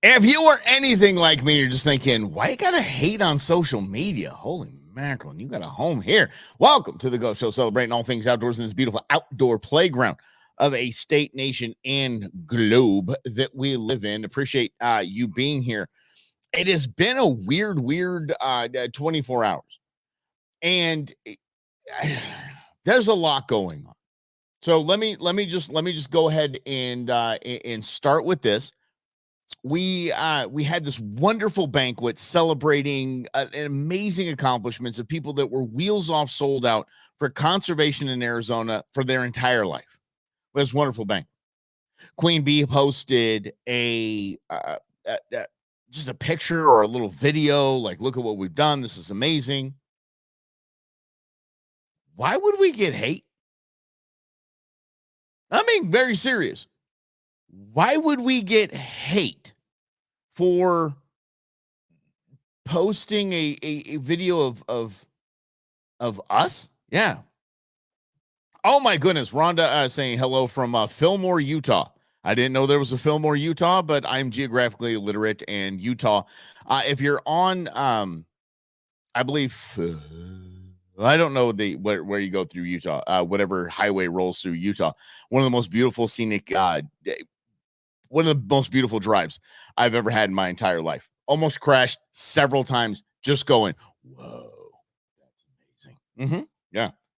If you were anything like me, you're just thinking, why you gotta hate on social media? Holy mackerel, and you got a home here. Welcome to the Go Show, celebrating all things outdoors in this beautiful outdoor playground of a state, nation, and globe that we live in. Appreciate you being here. It has been a weird 24 hours, and there's a lot going on. So let me just go ahead and start with this. We had this wonderful banquet celebrating an amazing accomplishments of people that were wheels off sold out for conservation in Arizona for their entire life. It was a wonderful banquet. Queen Bee posted just a picture or a little video like, look at what we've done, this is amazing. Why would we get hate? I mean, very serious. Why would we get hate for posting a video of us? Yeah. Oh my goodness. Rhonda saying hello from Fillmore, Utah. I didn't know there was a Fillmore, Utah, but I'm geographically illiterate, and Utah. If you're on, I believe, I don't know where you go through Utah, whatever highway rolls through Utah. One of the most beautiful scenic, one of the most beautiful drives I've ever had in my entire life. Almost crashed several times just going, whoa, that's amazing.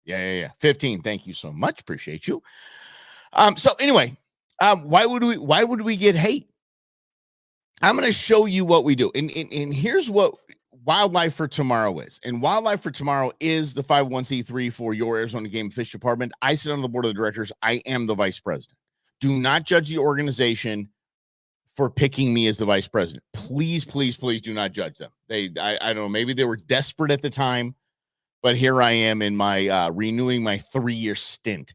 Yeah. 15. Thank you so much. Appreciate you. So anyway, why would we get hate? I'm going to show you what we do. And here's what Wildlife for Tomorrow is. And Wildlife for Tomorrow is the 501c3 for your Arizona Game and Fish Department. I sit on the board of directors. I am the vice president. Do not judge the organization for picking me as the vice president. Please do not judge them. I don't know, maybe they were desperate at the time, but here I am in my renewing my 3-year stint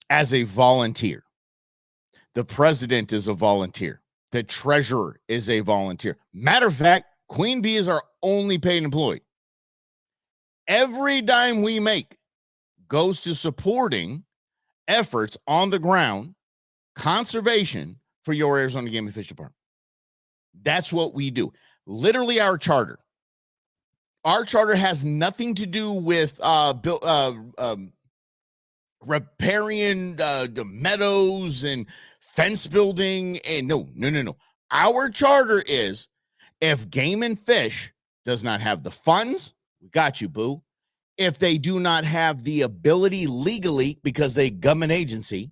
as a volunteer. The president is a volunteer. The treasurer is a volunteer. Matter of fact, Queen Bee is our only paid employee. Every dime we make goes to supporting efforts on the ground, conservation for your Arizona Game and Fish Department. That's what we do. Literally, our charter. Our charter has nothing to do with riparian the meadows and fence building. And no. Our charter is, if Game and Fish does not have the funds, we got you, boo. If they do not have the ability legally, because they government agency,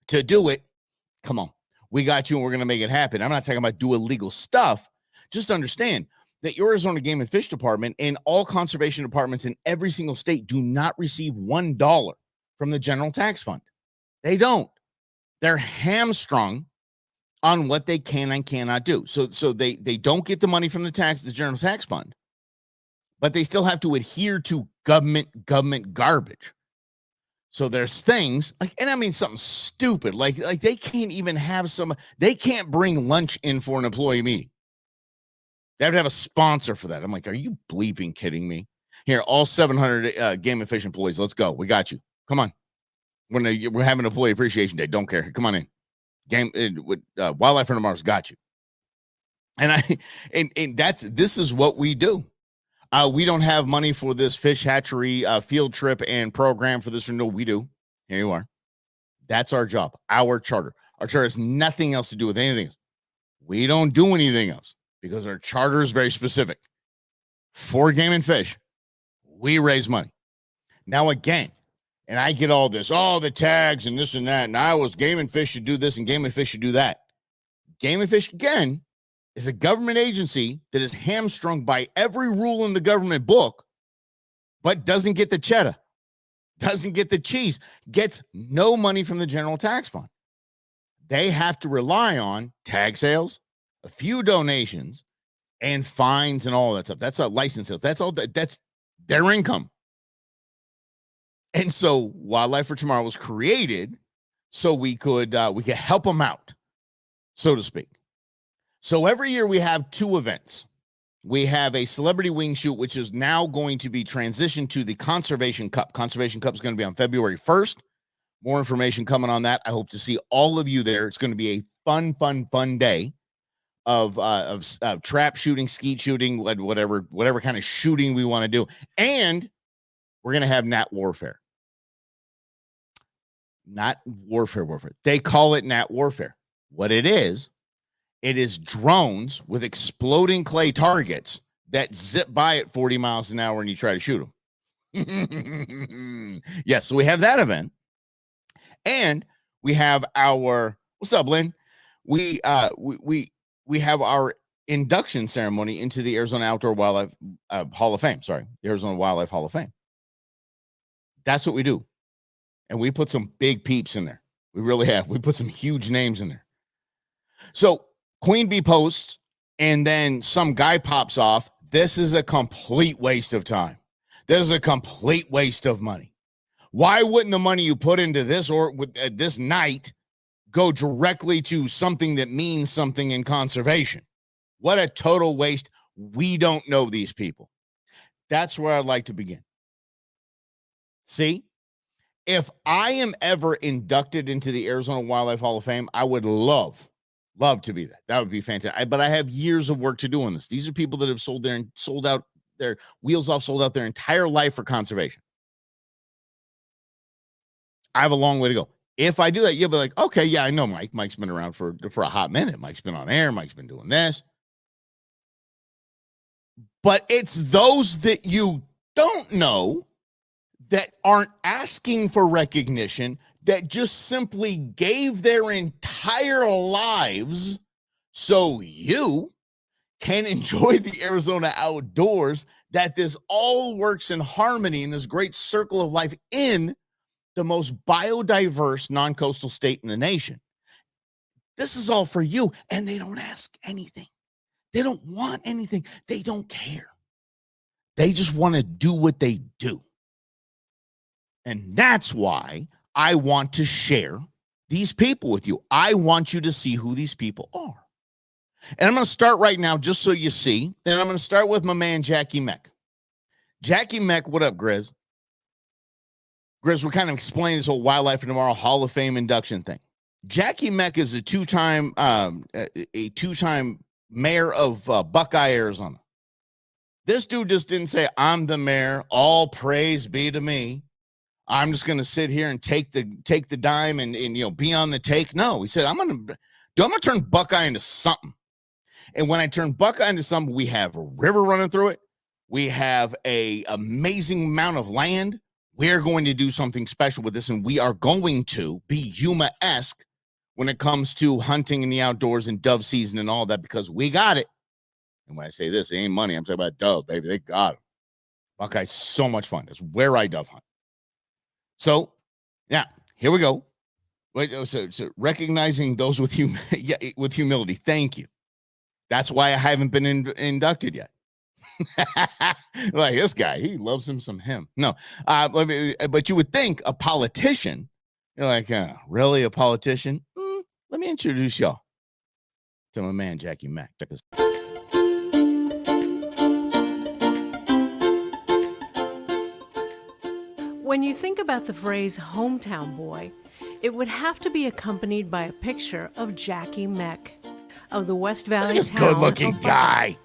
to do it, come on, we got you, and we're going to make it happen. I'm not talking about do illegal stuff. Just understand that your Arizona Game and Fish Department and all conservation departments in every single state do not receive $1 from the general tax fund. They don't. They're hamstrung on what they can and cannot do. So they don't get the money from the general tax fund, but they still have to adhere to government garbage. So there's things like, and I mean something stupid, like they can't even have they can't bring lunch in for an employee meeting. They have to have a sponsor for that. I'm like, are you bleeping kidding me? Here, all 700 Game and Fish employees, let's go. We got you. Come on. We're having Employee Appreciation Day. Don't care. Come on in. Wildlife for Tomorrow's got you. And this is what we do. We don't have money for this fish hatchery field trip and program for this. No, we do. Here you are. That's our job, our charter. Our charter has nothing else to do with anything else. We don't do anything else because our charter is very specific. For Game and Fish, we raise money. Now, again, and I get all this, the tags and this and that, and Game and Fish should do this and Game and Fish should do that. Game and Fish, again, is a government agency that is hamstrung by every rule in the government book, but doesn't get the cheddar, doesn't get the cheese, gets no money from the general tax fund. They have to rely on tag sales, a few donations, and fines and all that stuff. That's license sales. That's all. That's their income. And so Wildlife for Tomorrow was created so we could help them out, so to speak. So every year we have 2 events. We have a celebrity wing shoot, which is now going to be transitioned to the Conservation Cup. Conservation Cup is going to be on February 1st. More information coming on that. I hope to see all of you there. It's going to be a fun day. of trap shooting, skeet shooting, whatever kind of shooting we want to do, and we're gonna have Nat Warfare. Not warfare. They call it Nat Warfare. What it is drones with exploding clay targets that zip by at 40 miles an hour and you try to shoot them. Yes, so we have that event. And we have our, what's up, Lynn? We have our induction ceremony into the Arizona Outdoor Wildlife Hall of Fame. Sorry, the Arizona Wildlife Hall of Fame. That's what we do. And we put some big peeps in there. We really have. We put some huge names in there. So Queen Bee posts, and then some guy pops off. This is a complete waste of time. This is a complete waste of money. Why wouldn't the money you put into this or with this night go directly to something that means something in conservation? What a total waste. We don't know these people. That's where I'd like to begin. See, if I am ever inducted into the Arizona Wildlife Hall of Fame, I would love to be that. That would be fantastic. But I have years of work to do on this. These are people that have sold out their wheels off, sold out their entire life for conservation. I have a long way to go. If I do that, you'll be like, okay, yeah, I know Mike. Mike's been around for a hot minute. Mike's been on air. Mike's been doing this. But it's those that you don't know that aren't asking for recognition, that just simply gave their entire lives so you can enjoy the Arizona outdoors, that this all works in harmony in this great circle of life in the most biodiverse non-coastal state in the nation. This is all for you, and they don't ask anything. They don't want anything. They don't care. They just want to do what they do. And that's why I want to share these people with you. I want you to see who these people are. And I'm going to start right now just so you see. And I'm going to start with my man, Jackie Meck. Jackie Meck, what up, Grizz? Grizz, we're kind of explaining this whole Wildlife Tomorrow Hall of Fame induction thing. Jackie Meck is a two-time mayor of Buckeye, Arizona. This dude just didn't say, I'm the mayor, all praise be to me. I'm just going to sit here and take the dime and be on the take. No, he said, I'm going to turn Buckeye into something. And when I turn Buckeye into something, we have a river running through it. We have a amazing amount of land. We're going to do something special with this, and we are going to be Yuma-esque when it comes to hunting in the outdoors and dove season and all that, because we got it. And when I say this, it ain't money. I'm talking about dove, baby. They got it. Buckeye's so much fun. That's where I dove hunt. So, yeah, here we go. Wait, so recognizing those with with humility. Thank you. That's why I haven't been inducted yet. Like this guy, he loves him. No, but you would think a politician. You're like, really, a politician? Let me introduce y'all to my man Jackie Meck. Check this. When you think about the phrase hometown boy, it would have to be accompanied by a picture of Jackie Meck of the West Valley this good-looking guy.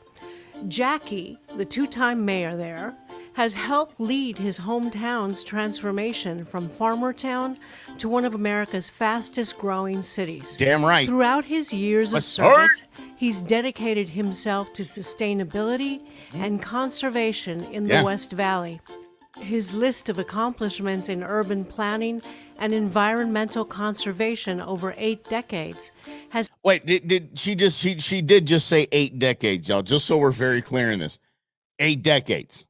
Jackie, the two-time mayor there, has helped lead his hometown's transformation from farmer town to one of America's fastest-growing cities. Damn right. Throughout his years of service, he's dedicated himself to sustainability and conservation in the West Valley. His list of accomplishments in urban planning and environmental conservation over 8 decades has... Wait, she did just say 8 decades, y'all, just so we're very clear in this. 8 decades.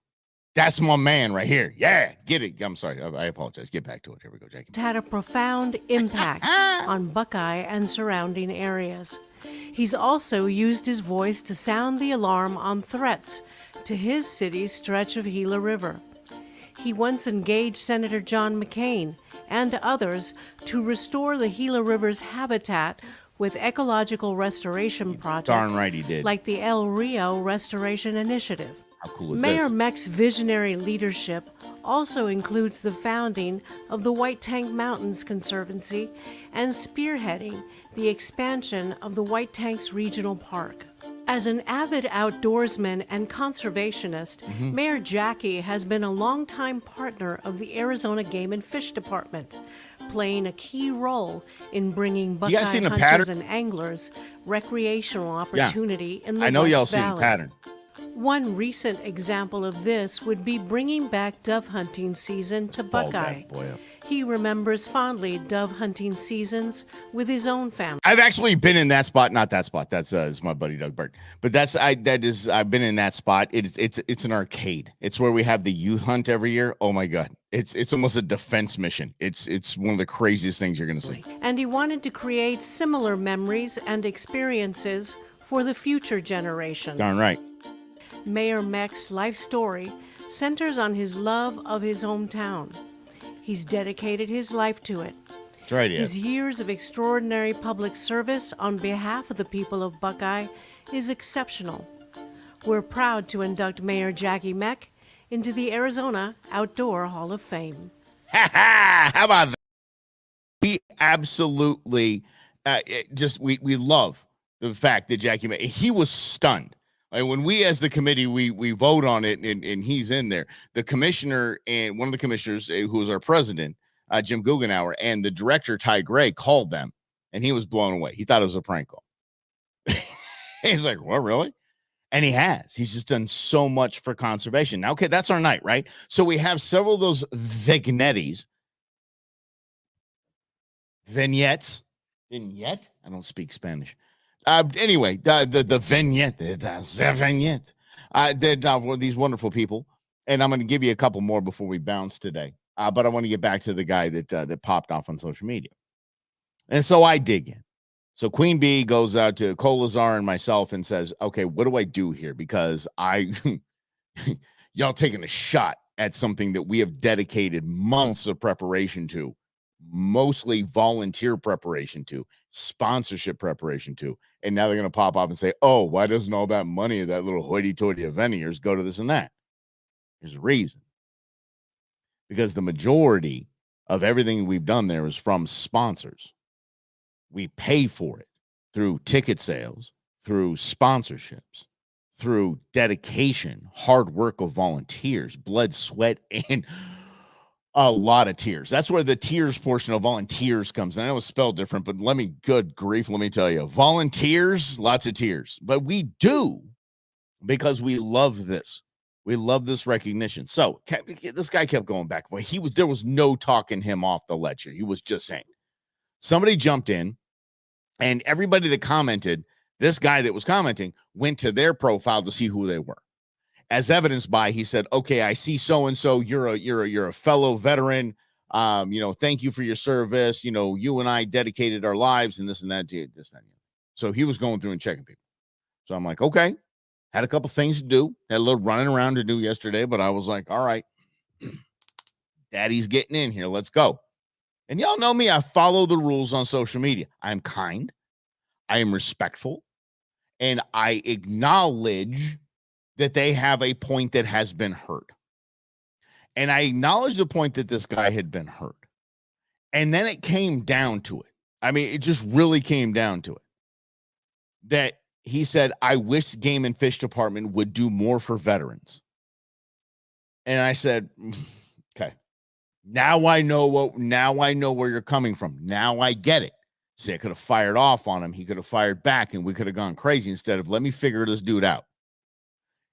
That's my man right here. Yeah, get it. I'm sorry. I apologize. Get back to it. Here we go, Jackie. It's had a profound impact on Buckeye and surrounding areas. He's also used his voice to sound the alarm on threats to his city's stretch of Gila River. He once engaged Senator John McCain and others to restore the Gila River's habitat with ecological restoration projects. Darn right he did. Like the El Rio Restoration Initiative. How cool is Mayor this? Meck's visionary leadership also includes the founding of the White Tank Mountains Conservancy and spearheading the expansion of the White Tanks Regional Park. As an avid outdoorsman and conservationist, Mayor Jackie has been a longtime partner of the Arizona Game and Fish Department, playing a key role in bringing You guys buckeye seen the hunters pattern? and anglers recreational opportunity in the I know West y'all seen the Valley. pattern. One recent example of this would be bringing back dove hunting season to Balled Buckeye. that boy up. He remembers fondly dove hunting seasons with his own family. I've actually been in that spot. Not that spot. That's is my buddy Doug Burt. But I've been in that spot. It's an arcade. It's where we have the youth hunt every year. Oh my God. It's almost a defense mission. It's one of the craziest things you're gonna see. And he wanted to create similar memories and experiences for the future generations. Darn right. Mayor Meck's life story centers on his love of his hometown. He's dedicated his life to it. That's right. Yeah. His years of extraordinary public service on behalf of the people of Buckeye is exceptional. We're proud to induct Mayor Jackie Meck into the Arizona Outdoor Hall of Fame. How about that? We absolutely we love the fact that Jackie Meck, he was stunned. Like when we as the committee we vote on it and he's in there, the commissioner and one of the commissioners who was our president, Jim Guggenauer, and the director Ty Gray called them and he was blown away. He thought it was a prank call. He's like, "What, really?" And he's just done so much for conservation. Now, okay, that's our night, right? So we have several of those vignettes. Vignette? I don't speak Spanish. Anyway, the vignette, the vignette. These wonderful people, and I'm going to give you a couple more before we bounce today. But I want to get back to the guy that popped off on social media, and so I dig in. So Queen Bee goes out to Colazar and myself and says, "Okay, what do I do here? Because y'all taking a shot at something that we have dedicated months of preparation to." Mostly volunteer preparation to, sponsorship preparation to, and now they're going to pop off and say, "Oh, why doesn't all that money of that little hoity-toity event of yours go to this and that?" There's a reason. Because the majority of everything we've done there is from sponsors. We pay for it through ticket sales, through sponsorships, through dedication, hard work of volunteers, blood, sweat, and a lot of tears. That's where the tears portion of volunteers comes in. I know it's spelled different, but good grief, let me tell you. Volunteers, lots of tears. But we do because we love this. We love this recognition. So this guy kept going back. There was no talking him off the ledge. He was just saying. Somebody jumped in, and everybody that commented, this guy that was commenting went to their profile to see who they were. As evidenced by, he said, "Okay, I see so-and-so, you're a fellow veteran. Thank you for your service. You and I dedicated our lives and this and that, this, that, and that." So he was going through and checking people. So I'm like, okay, had a couple things to do, had a little running around to do yesterday, but I was like, all right, daddy's getting in here. Let's go. And y'all know me. I follow the rules on social media. I am kind. I am respectful. And I acknowledge that they have a point that has been heard. And I acknowledge the point that this guy had been heard. And then it came down to it. I mean, it just really came down to it. That he said, "I wish Game and Fish Department would do more for veterans." And I said, okay, now I know where you're coming from. Now I get it. See, I could have fired off on him. He could have fired back and we could have gone crazy instead of let me figure this dude out.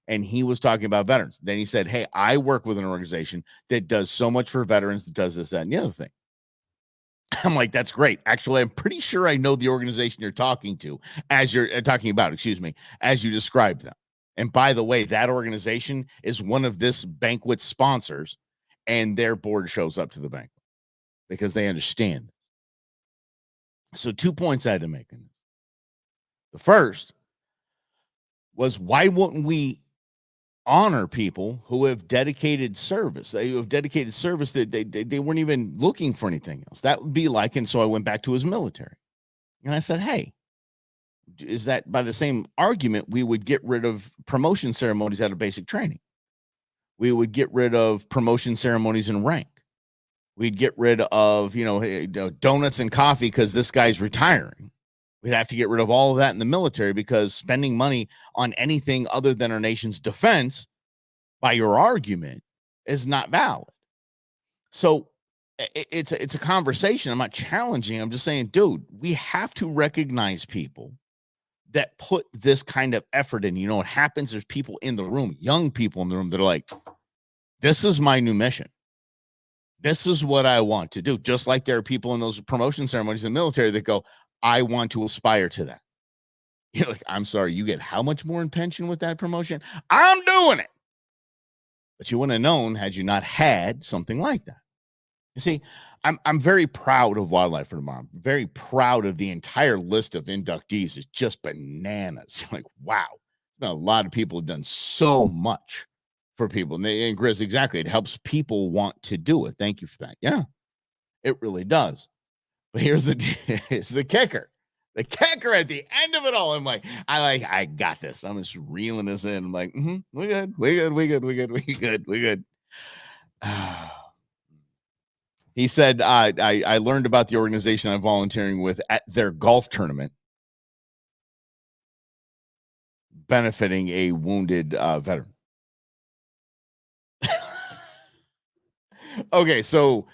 And he was talking about veterans. Then he said, "Hey, I work with an organization that does so much for veterans, that does this, that, and the other thing." I'm like, that's great. Actually, I'm pretty sure I know the organization you're talking to as you're talking about, as you described them. And by the way, that organization is one of this banquet sponsors, and their board shows up to the banquet because they understand this. So 2 points I had to make in this. The first was, why wouldn't we honor people who have dedicated service? They have dedicated service that they weren't even looking for anything else. That would be like, and so I went back to his military. And I said, hey, is that by the same argument, we would get rid of promotion ceremonies out of basic training. We would get rid of promotion ceremonies in rank. We'd get rid of, donuts and coffee because this guy's retiring. We'd have to get rid of all of that in the military, because spending money on anything other than our nation's defense, by your argument, is not valid. So it's a conversation. I'm not challenging. I'm just saying, dude, we have to recognize people that put this kind of effort in. You know what happens? There's people in the room, young people in the room, that are like, this is my new mission. This is what I want to do. Just like there are people in those promotion ceremonies in the military that go, I want to aspire to that. You're like, I'm sorry, you get how much more in pension with that promotion? I'm doing it. But you wouldn't have known had you not had something like that. You see, I'm very proud of Wildlife for Tomorrow. I'm very proud of the entire list of inductees. It's just bananas. You're like, wow. A lot of people have done so much for people. And Grizz, exactly. It helps people want to do it. Thank you for that. Yeah, it really does. But here's the kicker. The kicker at the end of it all. I'm like, I got this. I'm just reeling this in. I'm like, we good. He said, I learned about the organization I'm volunteering with at their golf tournament, benefiting a wounded veteran. Okay, so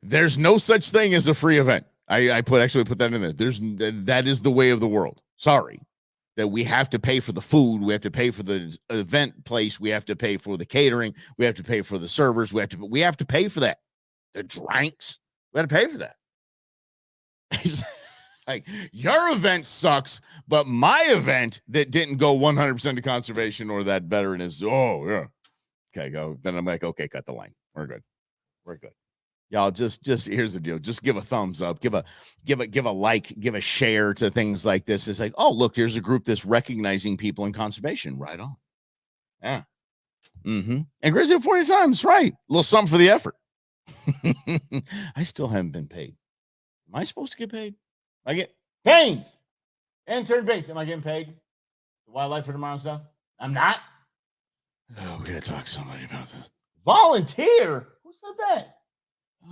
there's no such thing as a free event. I put that in there. That is the way of the world. Sorry, that we have to pay for the food, we have to pay for the event place, we have to pay for the catering, we have to pay for the servers, we have to pay for that. The drinks, we got to pay for that. Like, your event sucks, but my event that didn't go 100% to conservation or that veteran is, oh yeah, okay, go. Then I'm like, okay, cut the line. We're good. Y'all just here's the deal. Just give a thumbs up, give a like, give a share to things like this. It's like, oh, look, here's a group that's recognizing people in conservation. Right on. Yeah. And Grizzly 40 times, right? A little something for the effort. I still haven't been paid. Am I supposed to get paid? I get paid. Intern Bates, am I getting paid? The Wildlife for Tomorrow stuff? I'm not. Oh, we gotta talk to somebody about this. Volunteer? Who said that?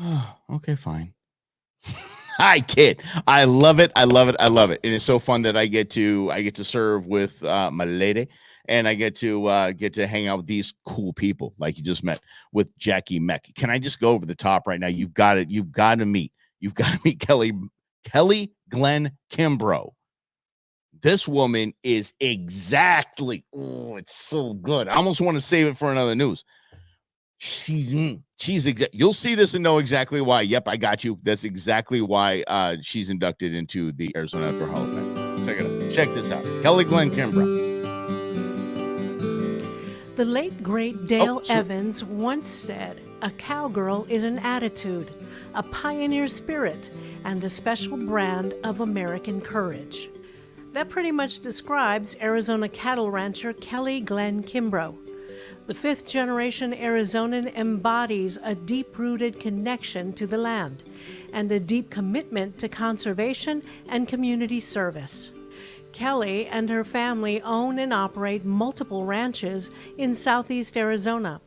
Oh, okay, fine. I kid. I love it. And it's so fun that I get to serve with my lady, and I get to hang out with these cool people like you just met with Jackie Meck. Can I just go over the top right now? You've got to meet Kelly Glenn Kimbrough. This woman is exactly, it's so good. I almost want to save it for another news. You'll see this and know exactly why. Yep, I got you. That's exactly why she's inducted into the Arizona Outdoor Hall of Fame. Check it out. Check this out. Kelly Glenn Kimbrough. The late, great Dale Evans once said, "A cowgirl is an attitude, a pioneer spirit, and a special brand of American courage." That pretty much describes Arizona cattle rancher Kelly Glenn Kimbrough. The fifth-generation Arizonan embodies a deep-rooted connection to the land and a deep commitment to conservation and community service. Kelly and her family own and operate multiple ranches in southeast Arizona.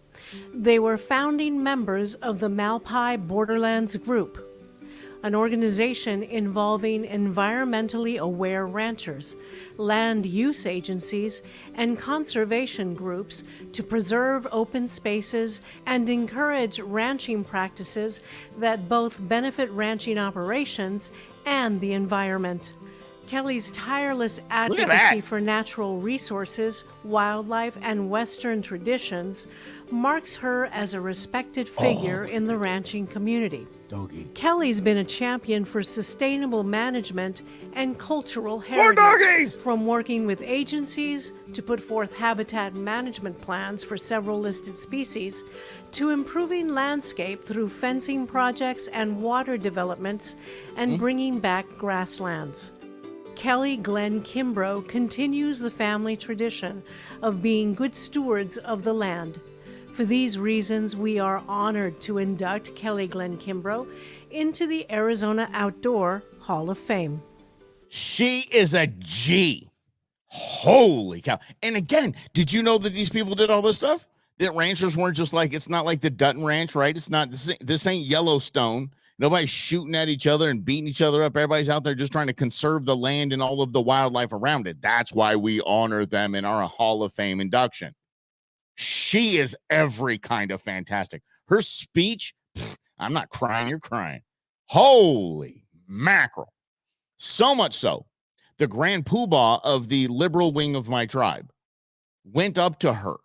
They were founding members of the Malpai Borderlands Group, an organization involving environmentally aware ranchers, land use agencies, and conservation groups to preserve open spaces and encourage ranching practices that both benefit ranching operations and the environment. Kelly's tireless advocacy for natural resources, wildlife, and Western traditions marks her as a respected figure in the ranching community. Doggy. Kelly's been a champion for sustainable management and cultural heritage, from working with agencies to put forth habitat management plans for several listed species, to improving landscape through fencing projects and water developments, and bringing back grasslands. Kelly Glenn Kimbrough continues the family tradition of being good stewards of the land. For these reasons, we are honored to induct Kelly Glenn Kimbrough into the Arizona Outdoor Hall of Fame. She is a G. Holy cow. And again, did you know that these people did all this stuff? That ranchers weren't just like, it's not like the Dutton Ranch, right? It's not, this ain't Yellowstone. Nobody's shooting at each other and beating each other up. Everybody's out there just trying to conserve the land and all of the wildlife around it. That's why we honor them in our Hall of Fame induction. She is every kind of fantastic. Her speech, I'm not crying, you're crying. Holy mackerel. So much so, the grand poobah of the liberal wing of my tribe went up to her,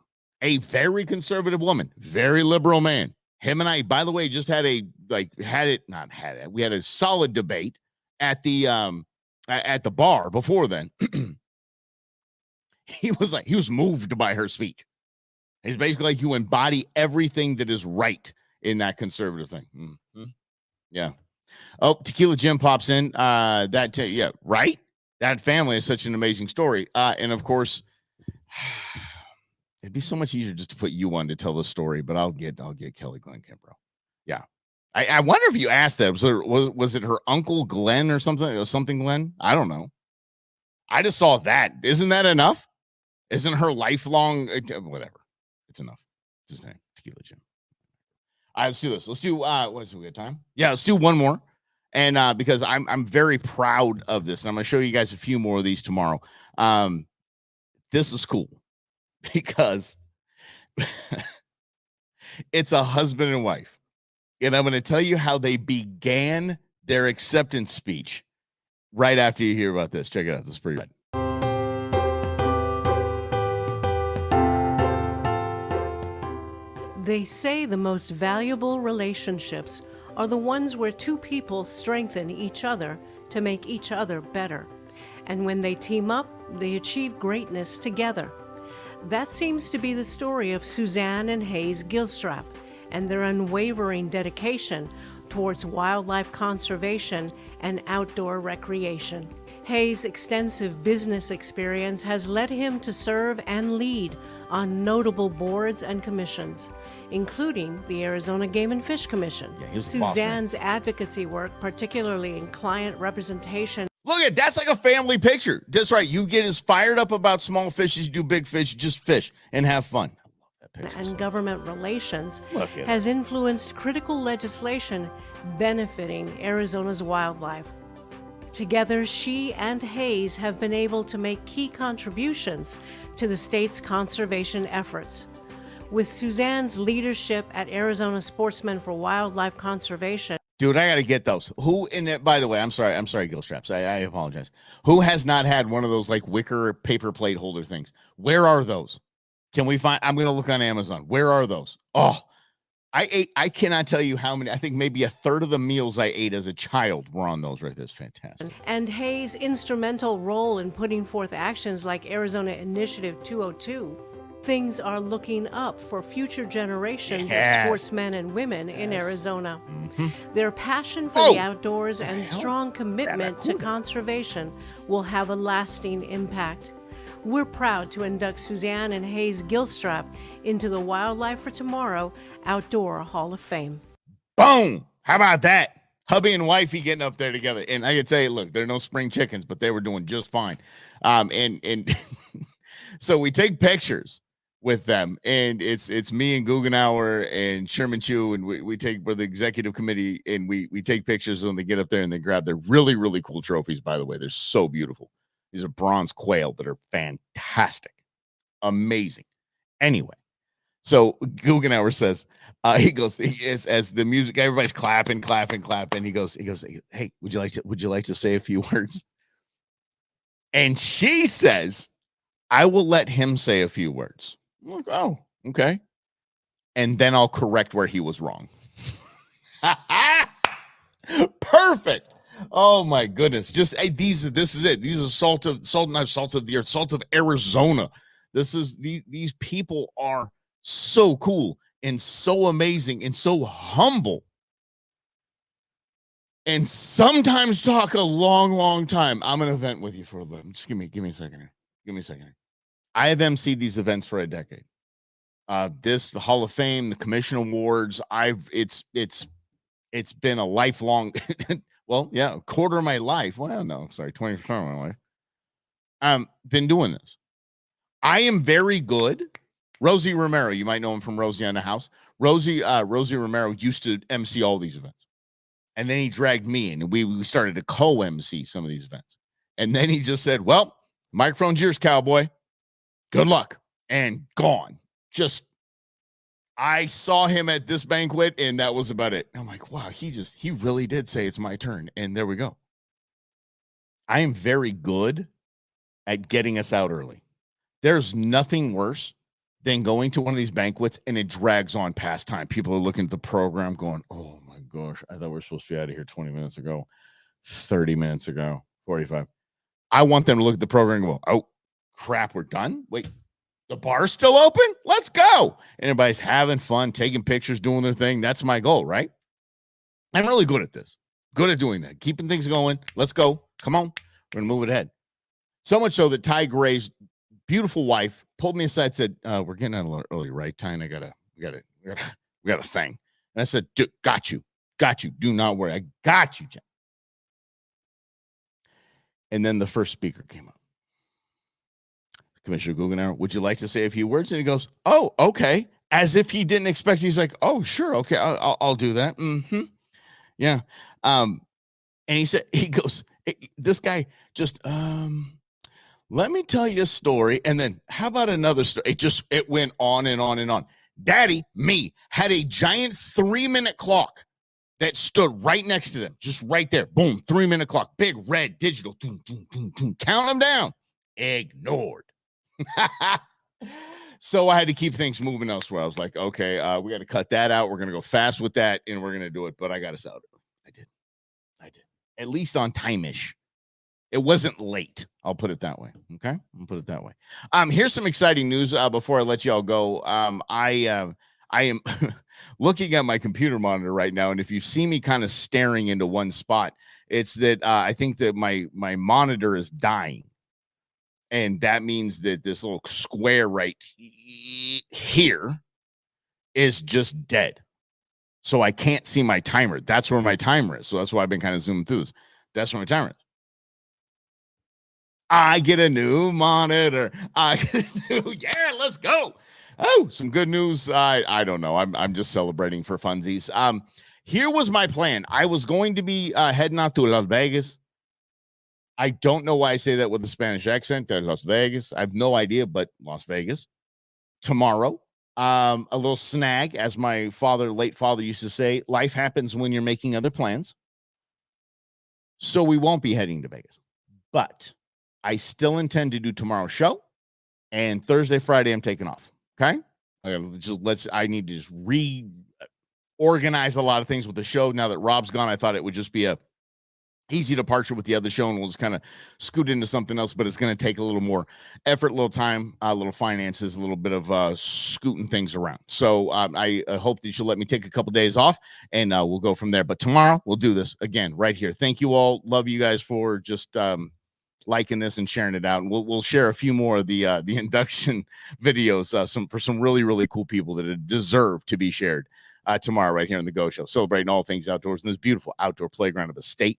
a very conservative woman, very liberal man. Him and I, by the way, just had we had a solid debate at the bar before then. He was moved by her speech. It's basically like you embody everything that is right in that conservative thing. Mm-hmm. Yeah. Oh, Tequila Jim pops in. Yeah, right? That family is such an amazing story. And of course, it'd be so much easier just to put you on to tell the story, but I'll get Kelly Glenn Kimbrough. Yeah. I wonder if you asked that. Was it her uncle Glenn or something? Or something Glenn? I don't know. I just saw that. Isn't that enough? Isn't her lifelong whatever? It's enough. Just name Tequila Jim. All right, let's do this. Let's do what's we got time? Yeah, let's do one more. And because I'm very proud of this, and I'm gonna show you guys a few more of these tomorrow. This is cool because it's a husband and wife. And I'm going to tell you how they began their acceptance speech right after you hear about this. Check it out. This is pretty good. They say the most valuable relationships are the ones where two people strengthen each other to make each other better. And when they team up, they achieve greatness together. That seems to be the story of Suzanne and Hayes Gilstrap and their unwavering dedication towards wildlife conservation and outdoor recreation. Hayes' extensive business experience has led him to serve and lead on notable boards and commissions, including the Arizona Game and Fish Commission. Yeah, Suzanne's advocacy work, particularly in client representation. Look at that's like a family picture. That's right. You get as fired up about small fish as you do big fish. Just fish and have fun. And government relations has influenced critical legislation benefiting Arizona's wildlife. Together, she and Hayes have been able to make key contributions to the state's conservation efforts. With Suzanne's leadership at Arizona Sportsmen for Wildlife Conservation. Dude, I got to get those. Who in it? By the way, I'm sorry, Gilstraps. I apologize. Who has not had one of those like wicker paper plate holder things? Where are those? Can we find? I'm going to look on Amazon. Where are those? Oh, I cannot tell you how many. I think maybe a third of the meals I ate as a child were on those right there. It's fantastic. And Hayes' instrumental role in putting forth actions like Arizona Initiative 202. Things are looking up for future generations of sportsmen and women in Arizona. Mm-hmm. Their passion for the outdoors and strong commitment to conservation will have a lasting impact. We're proud to induct Suzanne and Hayes Gilstrap into the Wildlife for Tomorrow Outdoor Hall of Fame. Boom! How about that? Hubby and wifey getting up there together. And I can tell you, look, they're no spring chickens, but they were doing just fine. And so we take pictures with them, and it's me and Guggenauer and Sherman Chu, and we take for the executive committee, and we take pictures when they get up there and they grab their really, really cool trophies, by the way. They're so beautiful. These are bronze quail that are fantastic. Amazing. Anyway, so Guggenauer says, he goes, as the music, everybody's clapping. He goes, hey, would you like to say a few words? And she says, I will let him say a few words. I'm like, oh, okay. And then I'll correct where he was wrong. Perfect. Oh my goodness. Just this is it. These are salt of the earth, salt of Arizona. These people are so cool and so amazing and so humble. And sometimes talk a long time. I'm gonna vent with you for a little. Just give me a second here. Give me a second here. I have emceed these events for a decade. This the Hall of Fame, the Commission Awards. It's been a lifelong. Well, yeah, a quarter of my life. Well, no, sorry, 20% of my life. Been doing this. I am very good. Rosie Romero, you might know him from Rosie on the House. Rosie Romero used to MC all these events. And then he dragged me in, and we started to co-MC some of these events. And then he just said, well, microphone's yours, cowboy. Good luck. And gone. Just, I saw him at this banquet, and that was about it. I'm like, wow, he really did say it's my turn. And there we go. I am very good at getting us out early. There's nothing worse than going to one of these banquets and it drags on past time. People are looking at the program going, oh my gosh, I thought we were supposed to be out of here 20 minutes ago, 30 minutes ago, 45. I want them to look at the program and go, oh crap, we're done. Wait, the bar's still open? Let's go. And everybody's having fun, taking pictures, doing their thing. That's my goal, right? I'm really good at this. Good at doing that. Keeping things going. Let's go. Come on. We're going to move it ahead. So much so that Ty Gray's beautiful wife pulled me aside, said, we're getting out a little early, right, Ty? And we got a thing. And I said, got you. Do not worry. I got you, Jen. And then the first speaker came up. Commissioner Guggenauer, would you like to say a few words? And he goes, oh, okay. As if he didn't expect it. He's like, oh, sure. Okay. I'll do that. Mm-hmm. Yeah. And he said, he goes, this guy just, let me tell you a story. And then how about another story? It went on and on and on. Daddy, me, had a giant 3-minute clock that stood right next to them, just right there. Boom, 3-minute clock, big red digital. Doom, doom, doom, doom. Count them down. Ignored. So I had to keep things moving elsewhere. I was like, okay, we got to cut that out. We're going to go fast with that, and we're going to do it. But I got us out. I did. At least on time-ish. It wasn't late. I'll put it that way. Okay, I'll put it that way. Here's some exciting news before I let y'all go. I am looking at my computer monitor right now, and if you see me kind of staring into one spot, it's that I think that my monitor is dying. And that means that this little square right here is just dead. So I can't see my timer. That's where my timer is. So that's why I've been kind of zooming through this. That's where my timer is. I get a new monitor. Yeah, let's go. Oh, some good news. I don't know. I'm just celebrating for funsies. Here was my plan. I was going to be heading out to Las Vegas. I don't know why I say that with a Spanish accent. That Las Vegas. I have no idea, but Las Vegas tomorrow. A little snag, as my late father used to say, life happens when you're making other plans. So we won't be heading to Vegas, but I still intend to do tomorrow's show, and Thursday, Friday, I'm taking off. Okay. I need to just reorganize a lot of things with the show. Now that Rob's gone, I thought it would just be a easy departure with the other show, and we'll just kind of scoot into something else, but it's going to take a little more effort, a little time, a little finances, a little bit of scooting things around. So I hope that you'll let me take a couple days off, and we'll go from there. But tomorrow we'll do this again right here. Thank you all. Love you guys for just liking this and sharing it out. And we'll share a few more of the induction videos, for some really, really cool people that deserve to be shared tomorrow right here on the Go Show, celebrating all things outdoors in this beautiful outdoor playground of a state.